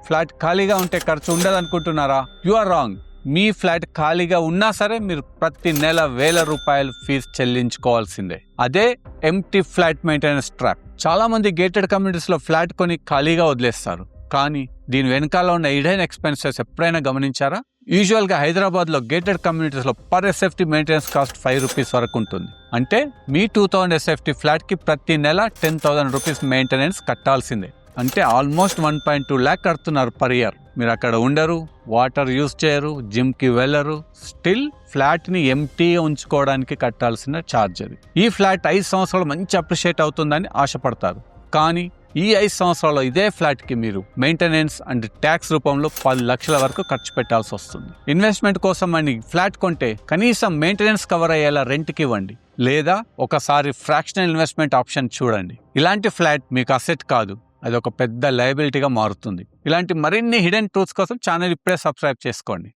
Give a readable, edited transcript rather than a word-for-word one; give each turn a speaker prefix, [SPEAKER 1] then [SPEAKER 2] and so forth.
[SPEAKER 1] Flat ఖాళీగా ఉంటే ఖర్చు ఉండదు అనుకుంటున్నారా? You are wrong. మీ ఫ్లాట్ ఖాళీగా ఉన్నా సరే మీరు ప్రతి నెల ₹1000 ఫీజు చెల్లించుకోవాల్సిందే. అదే ఎంప్టీ ఫ్లాట్ మెయింటెనెన్స్ ట్రాప్. చాలా మంది గేటెడ్ కమ్యూనిటీస్ లో ఫ్లాట్ కొని ఖాళీగా వదిలేస్తారు. కానీ దీని వెనకాల ఉన్న హిడెన్ ఎక్స్పెన్సెస్ ఎప్పుడైనా గమనించారా? యూజువల్ గా హైదరాబాద్ లో గేటెడ్ కమ్యూనిటీస్ లో పర్ ఎస్ఎఫ్టీ మెయింటెనెన్స్ కాస్ట్ ₹5 వరకు ఉంటుంది. అంటే మీ 2000 ఎస్ఎఫ్టీ ఫ్లాట్ కి ప్రతి నెల ₹10,000 మెయింటెనెన్స్ కట్టాల్సిందే. అంటే ఆల్మోస్ట్ 1.2 lakh కడుతున్నారు పర్ ఇయర్. మీరు అక్కడ ఉండరు, వాటర్ యూజ్ చేయరు, జిమ్ కి వెళ్ళరు, స్టిల్ ఫ్లాట్ ని ఎంటీగా ఉంచుకోవడానికి కట్టాల్సిన ఛార్జ్ అది. ఈ ఫ్లాట్ 5 సంవత్సరాలు మంచి అప్రిషియేట్ అవుతుందని ఆశపడతారు. కానీ ఈ 5 సంవత్సరాల్లో ఇదే ఫ్లాట్ కి మీరు మెయింటెనెన్స్ అండ్ ట్యాక్స్ రూపంలో 10 లక్షల వరకు ఖర్చు పెట్టాల్సి వస్తుంది. ఇన్వెస్ట్మెంట్ కోసం అని ఫ్లాట్ కొంటే కనీసం మెయింటెనెన్స్ కవర్ అయ్యేలా రెంట్ కి ఇవ్వండి, లేదా ఒకసారి ఫ్రాక్షనల్ ఇన్వెస్ట్మెంట్ ఆప్షన్ చూడండి. ఇలాంటి ఫ్లాట్ మీకు అసెట్ కాదు, అది ఒక పెద్ద లయబిలిటీగా మారుతుంది. ఇలాంటి మరిన్ని హిడెన్ ట్రూత్స్ కోసం ఛానల్ ఇప్పుడే సబ్స్క్రైబ్ చేసుకోండి.